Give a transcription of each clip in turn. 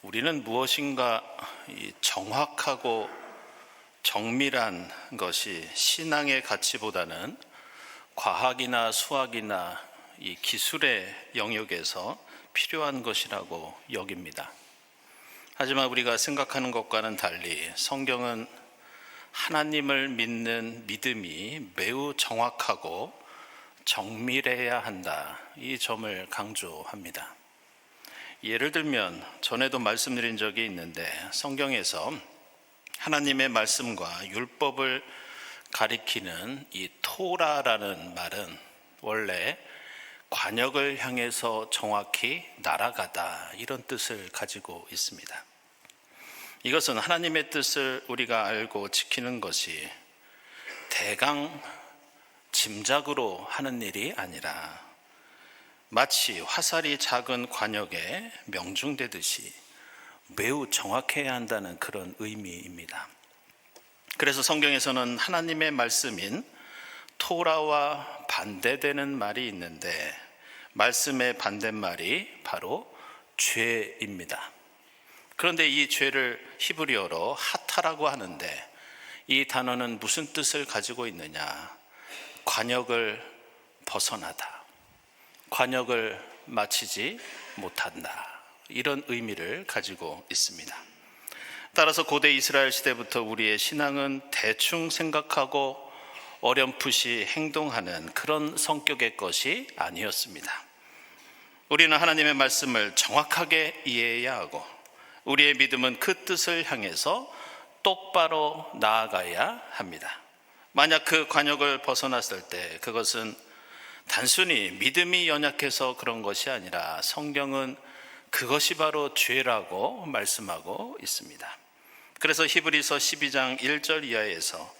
우리는 무엇인가 정확하고 정밀한 것이 신앙의 가치보다는 과학이나 수학이나 이 기술의 영역에서 필요한 것이라고 여깁니다. 하지만 우리가 생각하는 것과는 달리 성경은 하나님을 믿는 믿음이 매우 정확하고 정밀해야 한다, 이 점을 강조합니다. 예를 들면 전에도 말씀드린 적이 있는데, 성경에서 하나님의 말씀과 율법을 가리키는 이 토라라는 말은 원래 관역을 향해서 정확히 날아가다, 이런 뜻을 가지고 있습니다. 이것은 하나님의 뜻을 우리가 알고 지키는 것이 대강 짐작으로 하는 일이 아니라 마치 화살이 작은 관역에 명중되듯이 매우 정확해야 한다는 그런 의미입니다. 그래서 성경에서는 하나님의 말씀인 토라와 반대되는 말이 있는데, 말씀의 반대말이 바로 죄입니다. 그런데 이 죄를 히브리어로 하타라고 하는데, 이 단어는 무슨 뜻을 가지고 있느냐? 관역을 벗어나다, 관역을 마치지 못한다, 이런 의미를 가지고 있습니다. 따라서 고대 이스라엘 시대부터 우리의 신앙은 대충 생각하고 어렴풋이 행동하는 그런 성격의 것이 아니었습니다. 우리는 하나님의 말씀을 정확하게 이해해야 하고, 우리의 믿음은 그 뜻을 향해서 똑바로 나아가야 합니다. 만약 그 관역을 벗어났을 때 그것은 단순히 믿음이 연약해서 그런 것이 아니라 성경은 그것이 바로 죄라고 말씀하고 있습니다. 그래서 히브리서 12장 1절 이하에서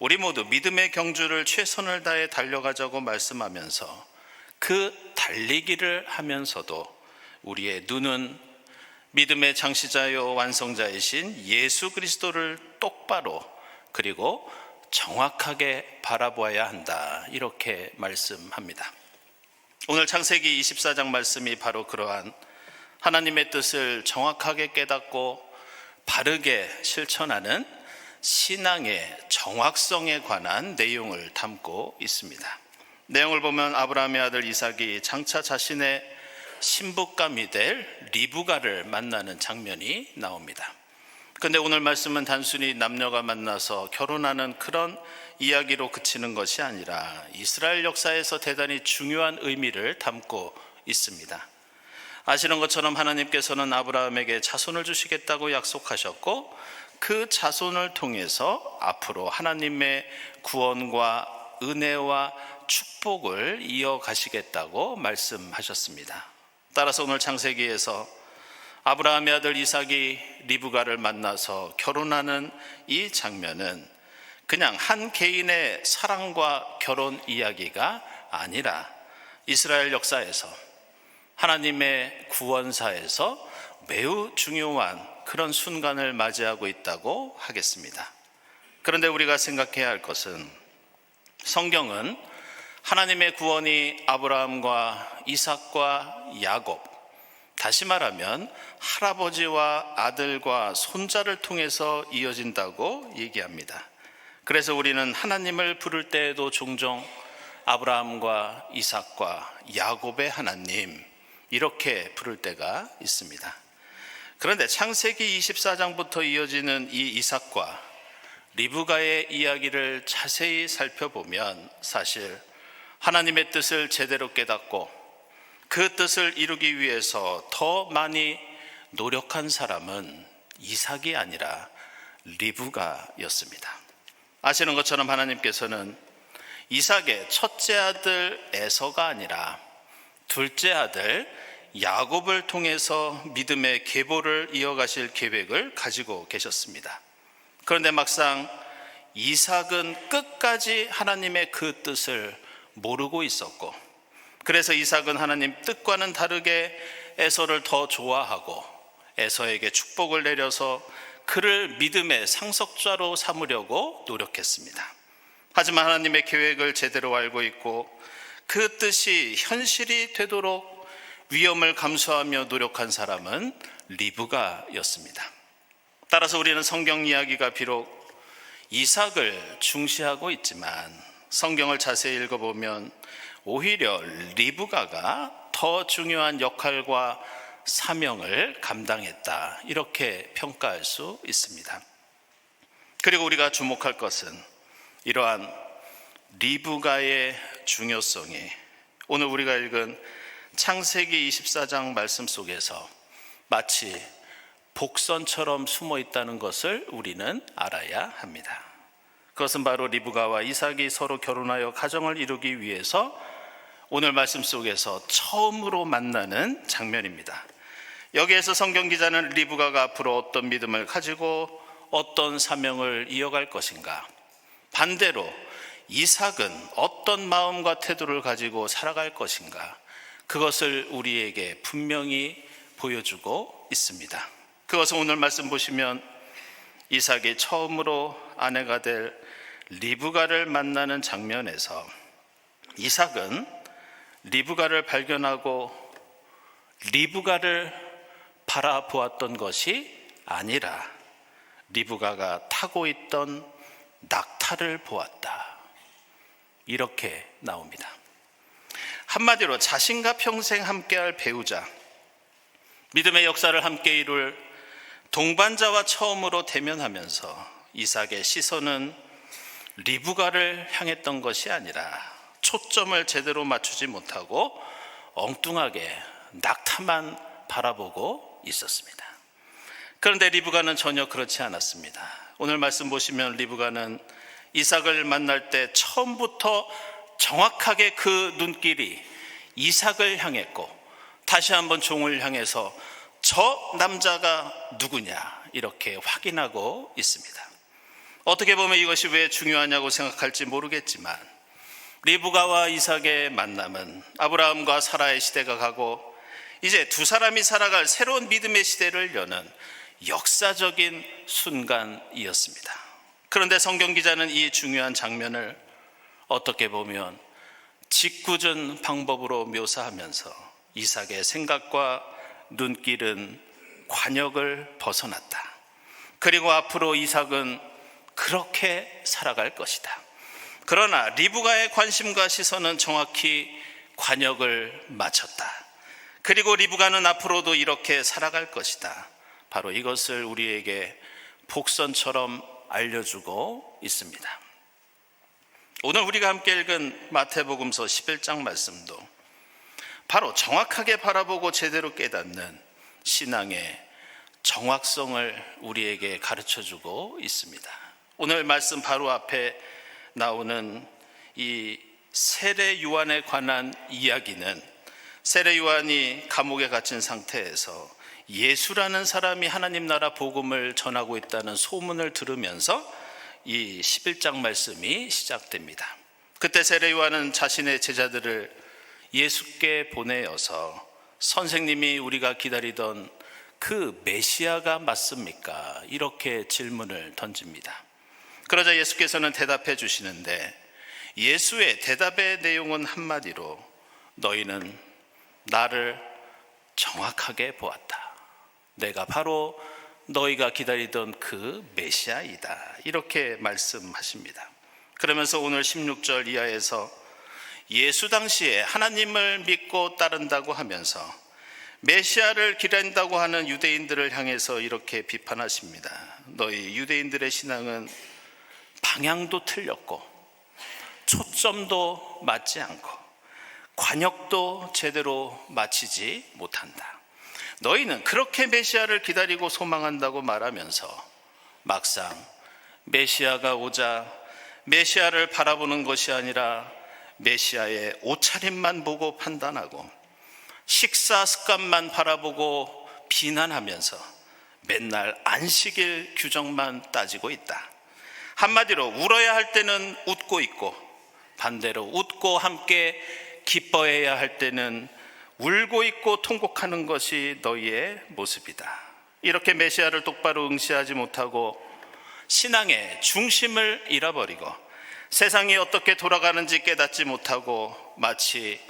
우리 모두 믿음의 경주를 최선을 다해 달려가자고 말씀하면서 그 달리기를 하면서도 우리의 눈은 믿음의 창시자요 완성자이신 예수 그리스도를 똑바로 그리고 정확하게 바라보아야 한다, 이렇게 말씀합니다. 오늘 창세기 24장 말씀이 바로 그러한 하나님의 뜻을 정확하게 깨닫고 바르게 실천하는 신앙의 정확성에 관한 내용을 담고 있습니다. 내용을 보면 아브라함의 아들 이삭이 장차 자신의 신부감이 될 리브가를 만나는 장면이 나옵니다. 그런데 오늘 말씀은 단순히 남녀가 만나서 결혼하는 그런 이야기로 그치는 것이 아니라 이스라엘 역사에서 대단히 중요한 의미를 담고 있습니다. 아시는 것처럼 하나님께서는 아브라함에게 자손을 주시겠다고 약속하셨고, 그 자손을 통해서 앞으로 하나님의 구원과 은혜와 축복을 이어가시겠다고 말씀하셨습니다. 따라서 오늘 창세기에서 아브라함의 아들 이삭이 리브가를 만나서 결혼하는 이 장면은 그냥 한 개인의 사랑과 결혼 이야기가 아니라 이스라엘 역사에서 하나님의 구원사에서 매우 중요한 그런 순간을 맞이하고 있다고 하겠습니다. 그런데 우리가 생각해야 할 것은, 성경은 하나님의 구원이 아브라함과 이삭과 야곱, 다시 말하면 할아버지와 아들과 손자를 통해서 이어진다고 얘기합니다. 그래서 우리는 하나님을 부를 때에도 종종 아브라함과 이삭과 야곱의 하나님, 이렇게 부를 때가 있습니다. 그런데 창세기 24장부터 이어지는 이 이삭과 리브가의 이야기를 자세히 살펴보면 사실 하나님의 뜻을 제대로 깨닫고 그 뜻을 이루기 위해서 더 많이 노력한 사람은 이삭이 아니라 리브가였습니다. 아시는 것처럼 하나님께서는 이삭의 첫째 아들 에서가 아니라 둘째 아들 야곱을 통해서 믿음의 계보를 이어가실 계획을 가지고 계셨습니다. 그런데 막상 이삭은 끝까지 하나님의 그 뜻을 모르고 있었고, 그래서 이삭은 하나님 뜻과는 다르게 에서를 더 좋아하고 에서에게 축복을 내려서 그를 믿음의 상속자로 삼으려고 노력했습니다. 하지만 하나님의 계획을 제대로 알고 있고 그 뜻이 현실이 되도록 위험을 감수하며 노력한 사람은 리브가였습니다. 따라서 우리는 성경 이야기가 비록 이삭을 중시하고 있지만 성경을 자세히 읽어보면 오히려 리브가가 더 중요한 역할과 사명을 감당했다, 이렇게 평가할 수 있습니다. 그리고 우리가 주목할 것은 이러한 리브가의 중요성이 오늘 우리가 읽은 창세기 24장 말씀 속에서 마치 복선처럼 숨어 있다는 것을 우리는 알아야 합니다. 그것은 바로 리브가와 이삭이 서로 결혼하여 가정을 이루기 위해서 오늘 말씀 속에서 처음으로 만나는 장면입니다. 여기에서 성경 기자는 리브가가 앞으로 어떤 믿음을 가지고 어떤 사명을 이어갈 것인가, 반대로 이삭은 어떤 마음과 태도를 가지고 살아갈 것인가, 그것을 우리에게 분명히 보여주고 있습니다. 그것은 오늘 말씀 보시면 이삭이 처음으로 아내가 될 리브가를 만나는 장면에서 이삭은 리브가를 발견하고 리브가를 바라보았던 것이 아니라 리브가가 타고 있던 낙타를 보았다, 이렇게 나옵니다. 한마디로 자신과 평생 함께할 배우자, 믿음의 역사를 함께 이룰 동반자와 처음으로 대면하면서 이삭의 시선은 리브가를 향했던 것이 아니라 초점을 제대로 맞추지 못하고 엉뚱하게 낙타만 바라보고 있었습니다. 그런데 리브가는 전혀 그렇지 않았습니다. 오늘 말씀 보시면 리브가는 이삭을 만날 때 처음부터 정확하게 그 눈길이 이삭을 향했고 다시 한번 종을 향해서 저 남자가 누구냐, 이렇게 확인하고 있습니다. 어떻게 보면 이것이 왜 중요하냐고 생각할지 모르겠지만 리브가와 이삭의 만남은 아브라함과 사라의 시대가 가고 이제 두 사람이 살아갈 새로운 믿음의 시대를 여는 역사적인 순간이었습니다. 그런데 성경 기자는 이 중요한 장면을 어떻게 보면 짓궂은 방법으로 묘사하면서 이삭의 생각과 눈길은 관역을 벗어났다, 그리고 앞으로 이삭은 그렇게 살아갈 것이다. 그러나 리브가의 관심과 시선은 정확히 관역을 맞췄다. 그리고 리브가는 앞으로도 이렇게 살아갈 것이다. 바로 이것을 우리에게 복선처럼 알려주고 있습니다. 오늘 우리가 함께 읽은 마태복음서 11장 말씀도 바로 정확하게 바라보고 제대로 깨닫는 신앙의 정확성을 우리에게 가르쳐주고 있습니다. 오늘 말씀 바로 앞에 나오는 이 세례 요한에 관한 이야기는 세례 요한이 감옥에 갇힌 상태에서 예수라는 사람이 하나님 나라 복음을 전하고 있다는 소문을 들으면서 이 11장 말씀이 시작됩니다. 그때 세례 요한은 자신의 제자들을 예수께 보내어서 선생님이 우리가 기다리던 그 메시아가 맞습니까? 이렇게 질문을 던집니다. 그러자 예수께서는 대답해 주시는데 예수의 대답의 내용은 한마디로 너희는 나를 정확하게 보았다. 내가 바로 너희가 기다리던 그 메시아이다. 이렇게 말씀하십니다. 그러면서 오늘 16절 이하에서 예수 당시에 하나님을 믿고 따른다고 하면서 메시아를 기다린다고 하는 유대인들을 향해서 이렇게 비판하십니다. 너희 유대인들의 신앙은 방향도 틀렸고 초점도 맞지 않고 관역도 제대로 맞추지 못한다. 너희는 그렇게 메시아를 기다리고 소망한다고 말하면서 막상 메시아가 오자 메시아를 바라보는 것이 아니라 메시아의 옷차림만 보고 판단하고 식사 습관만 바라보고 비난하면서 맨날 안식일 규정만 따지고 있다. 한마디로 울어야 할 때는 웃고 있고 반대로 웃고 함께 기뻐해야 할 때는 울고 있고 통곡하는 것이 너희의 모습이다. 이렇게 메시아를 똑바로 응시하지 못하고 신앙의 중심을 잃어버리고 세상이 어떻게 돌아가는지 깨닫지 못하고 마치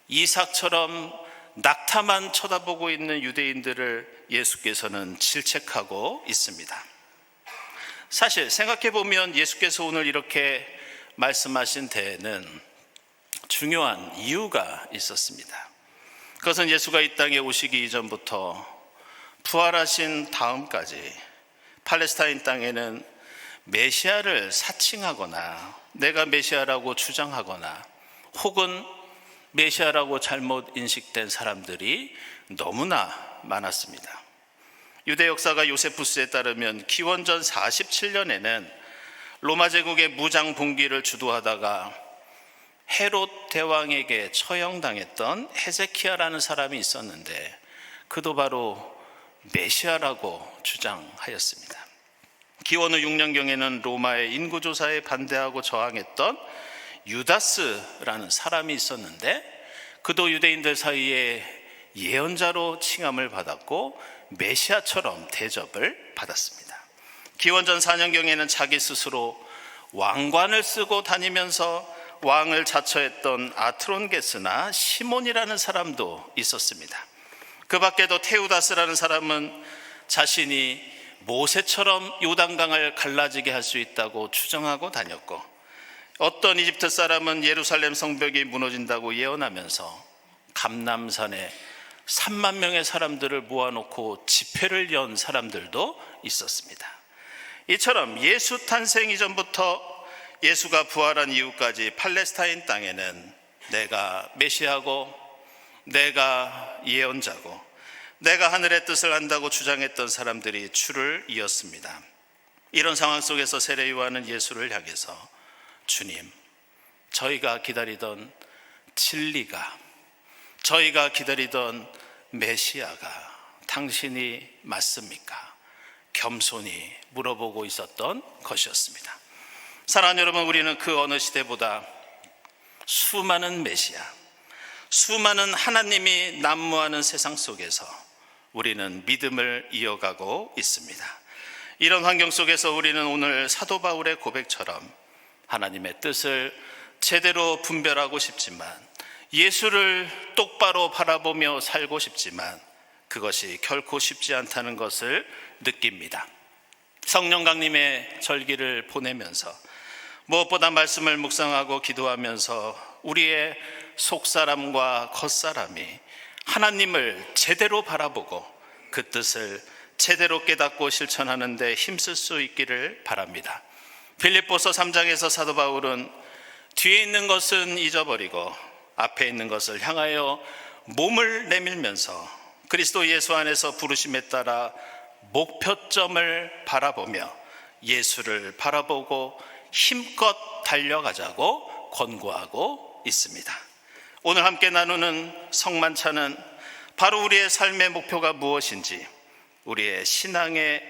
이삭처럼 낙타만 쳐다보고 있는 유대인들을 예수께서는 질책하고 있습니다. 사실 생각해 보면 예수께서 오늘 이렇게 말씀하신 데에는 중요한 이유가 있었습니다. 그것은 예수가 이 땅에 오시기 이전부터 부활하신 다음까지 팔레스타인 땅에는 메시아를 사칭하거나 내가 메시아라고 주장하거나 혹은 메시아라고 잘못 인식된 사람들이 너무나 많았습니다. 유대 역사가 요세푸스에 따르면 기원전 47년에는 로마 제국의 무장 봉기를 주도하다가 헤롯 대왕에게 처형당했던 헤세키야라는 사람이 있었는데 그도 바로 메시아라고 주장하였습니다. 기원 후 6년경에는 로마의 인구조사에 반대하고 저항했던 유다스라는 사람이 있었는데 그도 유대인들 사이에 예언자로 칭함을 받았고 메시아처럼 대접을 받았습니다. 기원전 4년경에는 자기 스스로 왕관을 쓰고 다니면서 왕을 자처했던 아트론게스나 시몬이라는 사람도 있었습니다. 그 밖에도 테우다스라는 사람은 자신이 모세처럼 요단강을 갈라지게 할 수 있다고 주장하고 다녔고, 어떤 이집트 사람은 예루살렘 성벽이 무너진다고 예언하면서 감람산에 3만 명의 사람들을 모아놓고 집회를 연 사람들도 있었습니다. 이처럼 예수 탄생 이전부터 예수가 부활한 이후까지 팔레스타인 땅에는 내가 메시아고 내가 예언자고 내가 하늘의 뜻을 안다고 주장했던 사람들이 줄을 이었습니다. 이런 상황 속에서 세례 요한은 예수를 향해서 주님, 저희가 기다리던 진리가, 저희가 기다리던 메시아가 당신이 맞습니까? 겸손히 물어보고 있었던 것이었습니다. 사랑하는 여러분, 우리는 그 어느 시대보다 수많은 메시아, 수많은 하나님이 난무하는 세상 속에서 우리는 믿음을 이어가고 있습니다. 이런 환경 속에서 우리는 오늘 사도 바울의 고백처럼 하나님의 뜻을 제대로 분별하고 싶지만, 예수를 똑바로 바라보며 살고 싶지만 그것이 결코 쉽지 않다는 것을 느낍니다. 성령 강림의 절기를 보내면서 무엇보다 말씀을 묵상하고 기도하면서 우리의 속사람과 겉사람이 하나님을 제대로 바라보고 그 뜻을 제대로 깨닫고 실천하는 데 힘쓸 수 있기를 바랍니다. 빌립보서 3장에서 사도 바울은 뒤에 있는 것은 잊어버리고 앞에 있는 것을 향하여 몸을 내밀면서 그리스도 예수 안에서 부르심에 따라 목표점을 바라보며 예수를 바라보고 힘껏 달려가자고 권고하고 있습니다. 오늘 함께 나누는 성만찬은 바로 우리의 삶의 목표가 무엇인지, 우리의 신앙의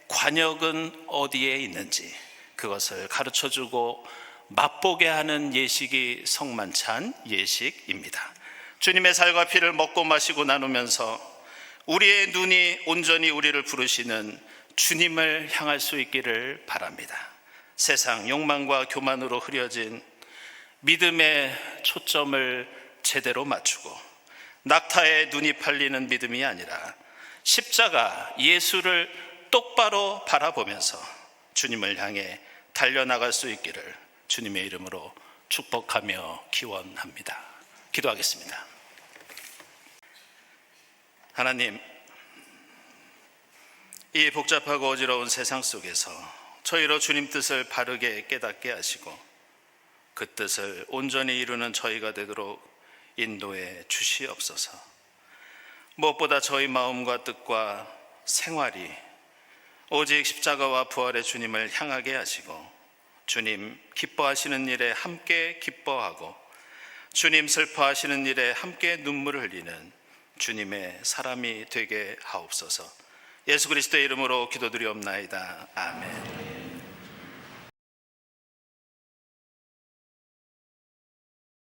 관역은 어디에 있는지 그것을 가르쳐주고 맛보게 하는 예식이 성만찬 예식입니다. 주님의 살과 피를 먹고 마시고 나누면서 우리의 눈이 온전히 우리를 부르시는 주님을 향할 수 있기를 바랍니다. 세상 욕망과 교만으로 흐려진 믿음의 초점을 제대로 맞추고 낙타에 눈이 팔리는 믿음이 아니라 십자가 예수를 똑바로 바라보면서 주님을 향해 달려나갈 수 있기를 주님의 이름으로 축복하며 기원합니다. 기도하겠습니다. 하나님, 이 복잡하고 어지러운 세상 속에서 저희로 주님 뜻을 바르게 깨닫게 하시고 그 뜻을 온전히 이루는 저희가 되도록 인도해 주시옵소서. 무엇보다 저희 마음과 뜻과 생활이 오직 십자가와 부활의 주님을 향하게 하시고 주님 기뻐하시는 일에 함께 기뻐하고 주님 슬퍼하시는 일에 함께 눈물을 흘리는 주님의 사람이 되게 하옵소서. 예수 그리스도의 이름으로 기도드리옵나이다. 아멘.